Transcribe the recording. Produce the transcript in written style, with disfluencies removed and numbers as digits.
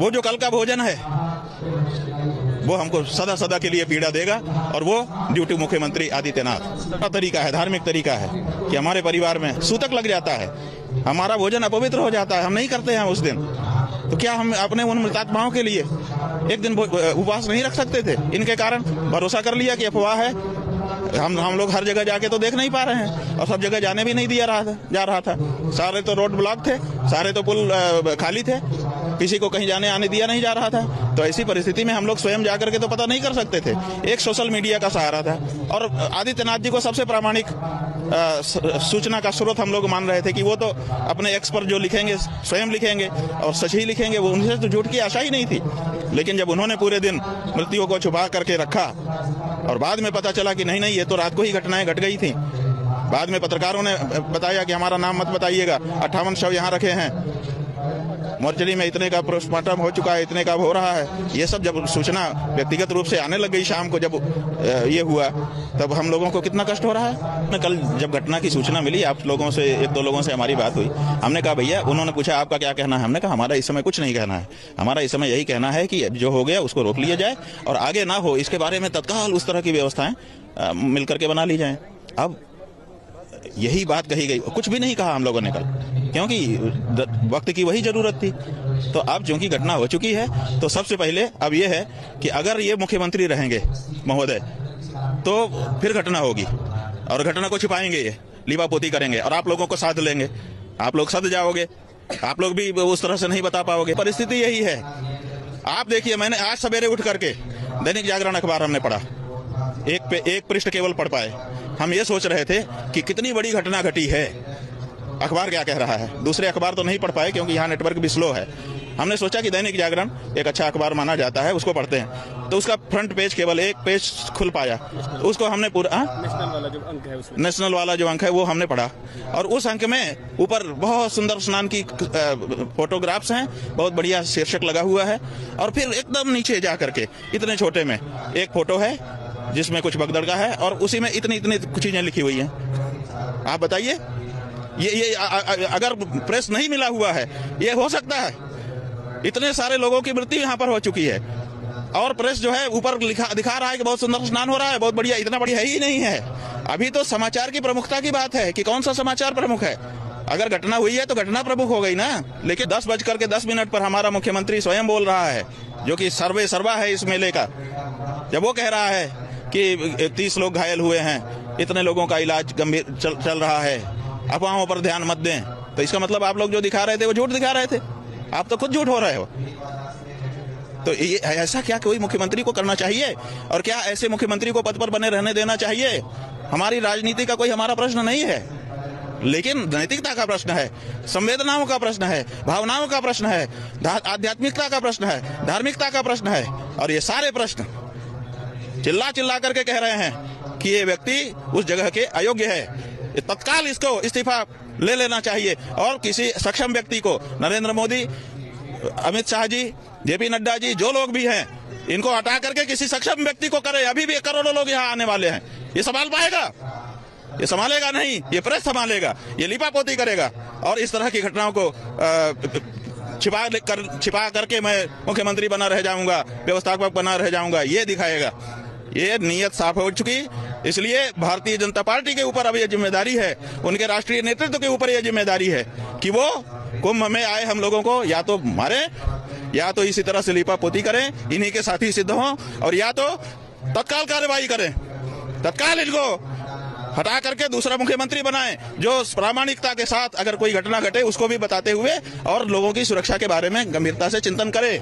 वो जो कल का भोजन है वो हमको सदा सदा के लिए पीड़ा देगा, और वो ड्यूटी मुख्यमंत्री आदित्यनाथ का तरीका है, धार्मिक तरीका है कि हमारे परिवार में सूतक लग जाता है, हमारा भोजन अपवित्र हो जाता है, हम नहीं करते हैं उस दिन। तो क्या हम अपने उन मृतात्माओं के लिए एक दिन उपवास नहीं रख सकते थे? इनके कारण भरोसा कर लिया कि अफवाह है। हम लोग हर जगह जाके तो देख नहीं पा रहे हैं, और सब जगह जाने भी नहीं जा रहा था। सारे तो रोड ब्लॉक थे, सारे तो पुल खाली थे, किसी को कहीं जाने आने दिया नहीं जा रहा था। तो ऐसी परिस्थिति में हम लोग स्वयं जाकर के तो पता नहीं कर सकते थे। एक सोशल मीडिया का सहारा था, और आदित्यनाथ जी को सबसे प्रामाणिक सूचना का स्रोत हम लोग मान रहे थे कि वो तो अपने एक्स पर जो लिखेंगे स्वयं लिखेंगे और सच ही लिखेंगे, वो उनसे तो झूठ की आशा ही नहीं थी। लेकिन जब उन्होंने पूरे दिन मृत्यु को छुपा करके रखा और बाद में पता चला कि नहीं नहीं, ये तो रात को ही घटनाएं घट गई थी, बाद में पत्रकारों ने बताया कि हमारा नाम मत बताइएगा, 58 शव यहाँ रखे हैं, मोर्चरी में इतने का पोस्टमार्टम हो चुका है, इतने का हो रहा है। ये सब जब सूचना व्यक्तिगत रूप से आने लग गई शाम को, जब ये हुआ, तब हम लोगों को कितना कष्ट हो रहा है। कल जब घटना की सूचना मिली, आप लोगों से, एक दो लोगों से हमारी बात हुई, हमने कहा भैया, उन्होंने पूछा आपका क्या कहना है, हमने कहा हमारा इस समय कुछ नहीं कहना है, हमारा इस समय यही कहना है कि जो हो गया उसको रोक लिया जाए और आगे ना हो इसके बारे में तत्काल उस तरह की व्यवस्थाएं मिलकर के बना ली जाए। अब यही बात कही गई, कुछ भी नहीं कहा हम लोगों ने कल, क्योंकि वक्त की वही जरूरत थी। तो अब चूंकि घटना हो चुकी है, तो सबसे पहले अब यह है कि अगर ये मुख्यमंत्री रहेंगे महोदय, तो फिर घटना होगी और घटना को छिपाएंगे, ये लीपापोती करेंगे और आप लोगों को साथ लेंगे, आप लोग सद जाओगे, आप लोग भी उस तरह से नहीं बता पाओगे। परिस्थिति यही है। आप देखिए, मैंने आज सवेरे उठ करके दैनिक जागरण अखबार हमने पढ़ा, एक पृष्ठ केवल पढ़ पाए। हम ये सोच रहे थे कि कितनी बड़ी घटना घटी है, अखबार क्या कह रहा है। दूसरे अखबार तो नहीं पढ़ पाए क्योंकि यहाँ नेटवर्क भी स्लो है। हमने सोचा कि दैनिक जागरण एक अच्छा अखबार माना जाता है, उसको पढ़ते हैं। तो उसका फ्रंट पेज केवल एक पेज खुल पाया, तो उसको हमने पूरा नेशनल वाला जो अंक है वो हमने पढ़ा, और उस अंक में ऊपर बहुत सुंदर स्नान की फोटोग्राफ्स हैं, बहुत बढ़िया शीर्षक लगा हुआ है, और फिर एकदम नीचे जा करके इतने छोटे में एक फोटो है जिसमें कुछ भगदड़ का है, और उसी में इतनी कुछ चीजें लिखी हुई हैं। आप बताइए, ये अगर प्रेस नहीं मिला हुआ है, ये हो सकता है? इतने सारे लोगों की मृत्यु यहाँ पर हो चुकी है, और प्रेस जो है ऊपर दिखा रहा है कि बहुत सुंदर स्नान हो रहा है, बहुत बढ़िया। इतना बढ़िया है ही नहीं है। अभी तो समाचार की प्रमुखता की बात है कि कौन सा समाचार प्रमुख है। अगर घटना हुई है तो घटना प्रमुख हो गई ना। लेकिन 10:10 पर हमारा मुख्यमंत्री स्वयं बोल रहा है, जो कि सर्वे सर्वा है इस मेले का, जब वो कह रहा है कि 30 लोग घायल हुए हैं, इतने लोगों का इलाज गंभीर चल रहा है, अफवाहों पर ध्यान मत दें। तो इसका मतलब आप लोग जो दिखा रहे थे वो झूठ दिखा रहे थे, आप तो खुद झूठ हो रहे हो। तो ये ऐसा क्या कोई मुख्यमंत्री को करना चाहिए? और क्या ऐसे मुख्यमंत्री को पद पर बने रहने देना चाहिए? हमारी राजनीति का कोई हमारा प्रश्न नहीं है, लेकिन नैतिकता का प्रश्न है, संवेदनाओं का प्रश्न है, भावनाओं का प्रश्न है, आध्यात्मिकता का प्रश्न है, धार्मिकता का प्रश्न है। और ये सारे प्रश्न चिल्ला करके कह रहे हैं कि ये व्यक्ति उस जगह के अयोग्य है, तत्काल इसको इस्तीफा ले लेना चाहिए, और किसी सक्षम व्यक्ति को, नरेंद्र मोदी, अमित शाह जी, जेपी नड्डा जी, जो लोग भी हैं, इनको हटा करके किसी सक्षम व्यक्ति को करे। अभी भी करोड़ों लोग यहाँ आने वाले हैं, ये संभाल पाएगा? ये संभालेगा नहीं, ये प्रेस संभालेगा, ये लिपापोती करेगा, और इस तरह की घटनाओं को छिपा करके मैं मुख्यमंत्री बना रह जाऊंगा, व्यवस्थापक बना रह जाऊंगा, ये दिखाएगा। ये नीयत साफ हो चुकी, इसलिए भारतीय जनता पार्टी के ऊपर अब ये जिम्मेदारी है, उनके राष्ट्रीय नेतृत्व के ऊपर ये जिम्मेदारी है कि वो कुंभ में आए हम लोगों को या तो मारे, या तो इसी तरह से लिपापोती करें, इन्हीं के साथी सिद्ध हों, और या तो तत्काल कार्रवाई करें, तत्काल इनको हटा करके दूसरा मुख्यमंत्री बनाएं, जो प्रामाणिकता के साथ अगर कोई घटना घटे उसको भी बताते हुए और लोगों की सुरक्षा के बारे में गंभीरता से चिंतन करे।